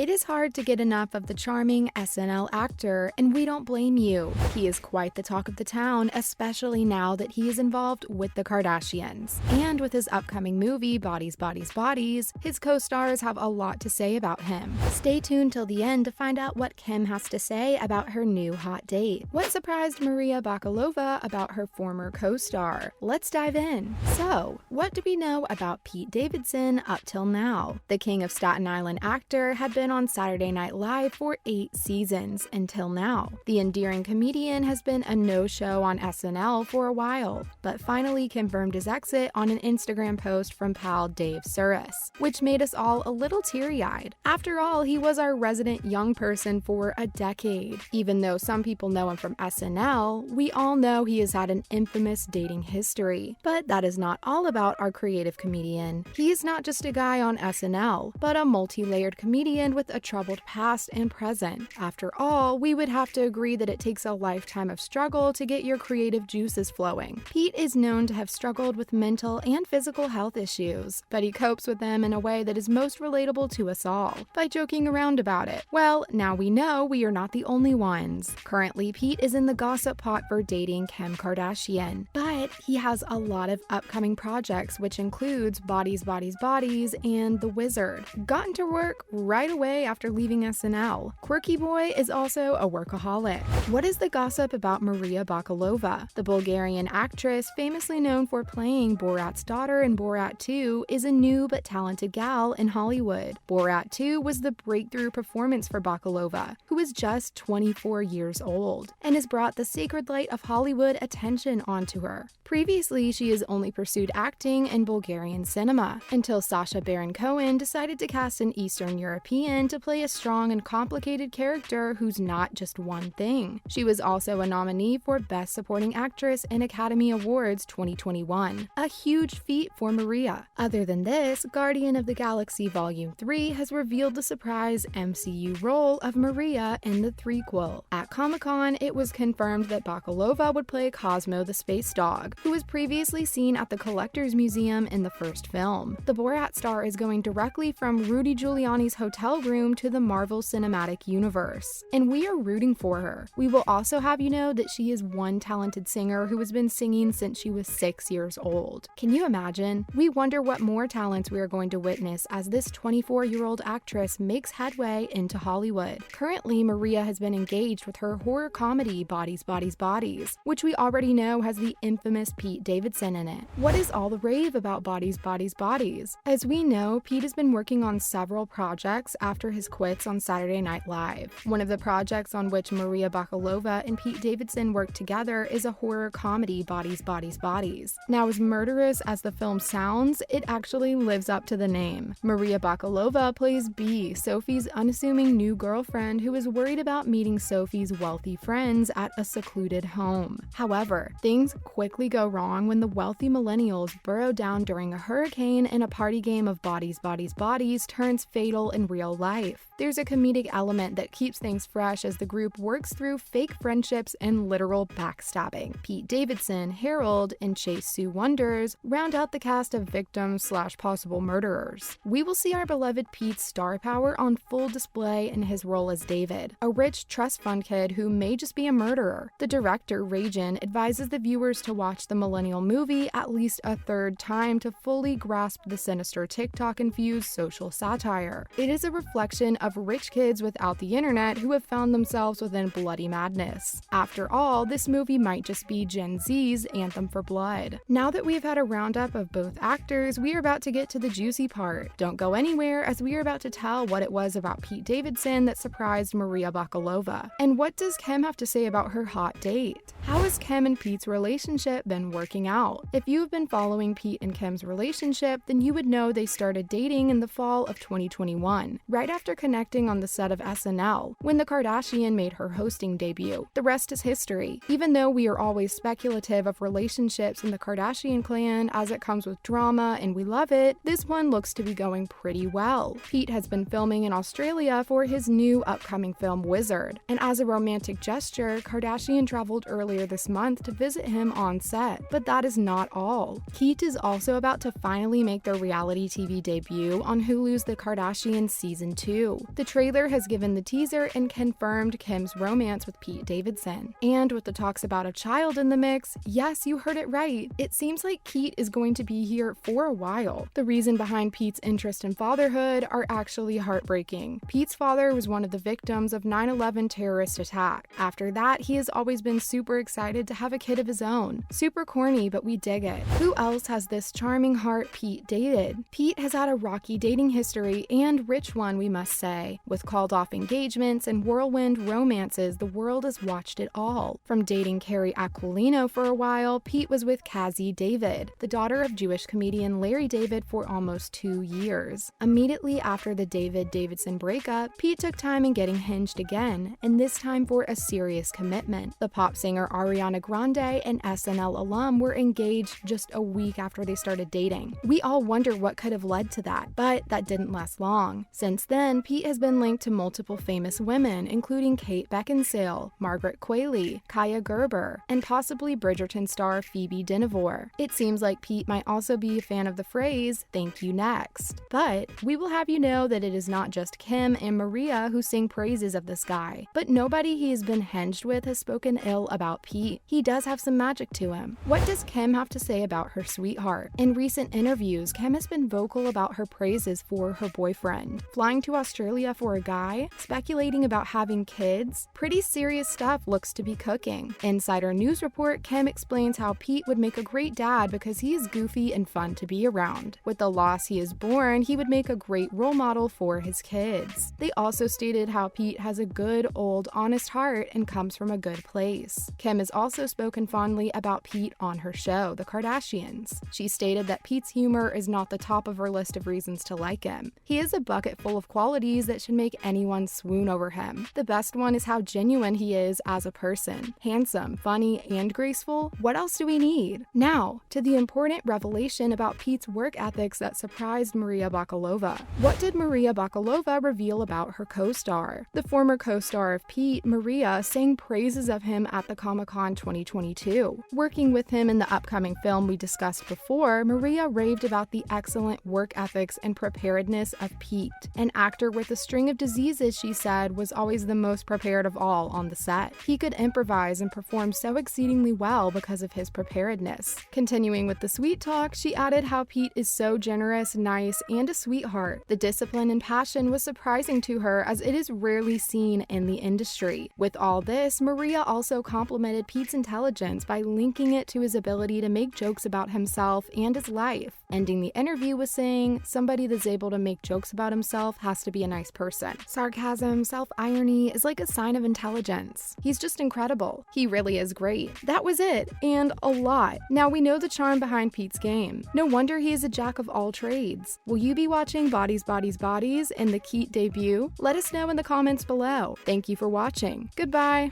It is hard to get enough of the charming SNL actor, and we don't blame you. He is quite the talk of the town, especially now that he is involved with the Kardashians. And with his upcoming movie, Bodies, Bodies, Bodies, his co-stars have a lot to say about him. Stay tuned till the end to find out what Kim has to say about her new hot date. What surprised Maria Bakalova about her former co-star? Let's dive in. So, what do we know about Pete Davidson up till now? The King of Staten Island actor had been on Saturday Night Live for 8 seasons until now. The endearing comedian has been a no-show on SNL for a while, but finally confirmed his exit on an Instagram post from pal Dave Suris, which made us all a little teary-eyed. After all, he was our resident young person for a decade. Even though some people know him from SNL, we all know he has had an infamous dating history. But that is not all about our creative comedian. He is not just a guy on SNL, but a multi-layered comedian with a troubled past and present. After all, we would have to agree that it takes a lifetime of struggle to get your creative juices flowing. Pete is known to have struggled with mental and physical health issues, but he copes with them in a way that is most relatable to us all, by joking around about it. Well, now we know we are not the only ones. Currently, Pete is in the gossip pot for dating Kim Kardashian, but he has a lot of upcoming projects, which includes Bodies, Bodies, Bodies and The Wizard. Gotten to work right away after leaving SNL. Quirky Boy is also a workaholic. What is the gossip about Maria Bakalova? The Bulgarian actress, famously known for playing Borat's daughter in Borat 2, is a new but talented gal in Hollywood. Borat 2 was the breakthrough performance for Bakalova, who is just 24 years old, and has brought the sacred light of Hollywood attention onto her. Previously, she has only pursued acting in Bulgarian cinema, until Sacha Baron Cohen decided to cast an Eastern European to play a strong and complicated character who's not just one thing. She was also a nominee for Best Supporting Actress in Academy Awards 2021, a huge feat for Maria. Other than this, Guardian of the Galaxy Volume 3 has revealed the surprise MCU role of Maria in the threequel. At Comic-Con, it was confirmed that Bakalova would play Cosmo the space dog, who was previously seen at the Collector's Museum in the first film. The Borat star is going directly from Rudy Giuliani's hotel room to the Marvel Cinematic Universe, and we are rooting for her. We will also have you know that she is one talented singer who has been singing since she was 6 years old. Can you imagine? We wonder what more talents we are going to witness as this 24-year-old actress makes headway into Hollywood. Currently, Maria has been engaged with her horror comedy Bodies, Bodies, Bodies, which we already know has the infamous Pete Davidson in it. What is all the rave about Bodies, Bodies, Bodies? As we know, Pete has been working on several projects after his quits on Saturday Night Live. One of the projects on which Maria Bakalova and Pete Davidson worked together is a horror comedy Bodies, Bodies, Bodies. Now, as murderous as the film sounds, it actually lives up to the name. Maria Bakalova plays Bee, Sophie's unassuming new girlfriend who is worried about meeting Sophie's wealthy friends at a secluded home. However, things quickly go wrong when the wealthy millennials burrow down during a hurricane and a party game of Bodies, Bodies, Bodies turns fatal in real life. There's a comedic element that keeps things fresh as the group works through fake friendships and literal backstabbing. Pete Davidson, Harold, and Chase Sue Wonders round out the cast of victims/possible murderers. We will see our beloved Pete's star power on full display in his role as David, a rich trust fund kid who may just be a murderer. The director, Rajan, advises the viewers to watch the millennial movie at least a third time to fully grasp the sinister TikTok-infused social satire. It is a reflection of rich kids without the internet who have found themselves within bloody madness. After all, this movie might just be Gen Z's anthem for blood. Now that we've had a roundup of both actors, we are about to get to the juicy part. Don't go anywhere, as we are about to tell what it was about Pete Davidson that surprised Maria Bakalova. And what does Kim have to say about her hot date? How has Kim and Pete's relationship been working out? If you have been following Pete and Kim's relationship, then you would know they started dating in the fall of 2021, right after connecting on the set of SNL, when the Kardashian made her hosting debut. The rest is history. Even though we are always speculative of relationships in the Kardashian clan as it comes with drama and we love it, this one looks to be going pretty well. Pete has been filming in Australia for his new upcoming film Wizard, and as a romantic gesture, Kardashian traveled earlier this month to visit him on set. But that is not all. Pete is also about to finally make their reality TV debut on Hulu's The Kardashians Season Season 2. The trailer has given the teaser and confirmed Kim's romance with Pete Davidson. And with the talks about a child in the mix, yes, you heard it right. It seems like Pete is going to be here for a while. The reason behind Pete's interest in fatherhood are actually heartbreaking. Pete's father was one of the victims of 9/11 terrorist attack. After that, he has always been super excited to have a kid of his own. Super corny, but we dig it. Who else has this charming heart Pete dated? Pete has had a rocky dating history, and rich one, we must say. With called-off engagements and whirlwind romances, the world has watched it all. From dating Carrie Aquilino for a while, Pete was with Cassie David, the daughter of Jewish comedian Larry David, for almost 2 years. Immediately after the Davidson breakup, Pete took time in getting hinged again, and this time for a serious commitment. The pop singer Ariana Grande and SNL alum were engaged just a week after they started dating. We all wonder what could have led to that, but that didn't last long. Since then, Pete has been linked to multiple famous women, including Kate Beckinsale, Margaret Qualley, Kaya Gerber, and possibly Bridgerton star Phoebe Dynevor. It seems like Pete might also be a fan of the phrase, "thank you next." But we will have you know that it is not just Kim and Maria who sing praises of this guy, but nobody he has been hinged with has spoken ill about Pete. He does have some magic to him. What does Kim have to say about her sweetheart? In recent interviews, Kim has been vocal about her praises for her boyfriend. Flying to Australia for a guy? Speculating about having kids? Pretty serious stuff looks to be cooking. Insider news report, Kim explains how Pete would make a great dad because he is goofy and fun to be around. With the loss he has borne, he would make a great role model for his kids. They also stated how Pete has a good, old, honest heart and comes from a good place. Kim has also spoken fondly about Pete on her show, The Kardashians. She stated that Pete's humor is not the top of her list of reasons to like him. He is a bucket full of qualities that should make anyone swoon over him. The best one is how genuine he is as a person. Handsome, funny, and graceful. What else do we need? Now, to the important revelation about Pete's work ethics that surprised Maria Bakalova. What did Maria Bakalova reveal about her co-star? The former co-star of Pete, Maria, sang praises of him at the Comic-Con 2022. Working with him in the upcoming film we discussed before, Maria raved about the excellent work ethics and preparedness of Pete. An actor with a string of diseases, she said, was always the most prepared of all on the set. He could improvise and perform so exceedingly well because of his preparedness. Continuing with the sweet talk, she added how Pete is so generous, nice, and a sweetheart. The discipline and passion was surprising to her as it is rarely seen in the industry. With all this, Maria also complimented Pete's intelligence by linking it to his ability to make jokes about himself and his life, ending the interview with saying, "Somebody that's able to make jokes about himself has to be a nice person." Sarcasm, self-irony is like a sign of intelligence. He's just incredible. He really is great. That was it, and a lot. Now we know the charm behind Pete's game. No wonder he is a jack of all trades. Will you be watching Bodies, Bodies, Bodies in the Keat debut? Let us know in the comments below. Thank you for watching. Goodbye.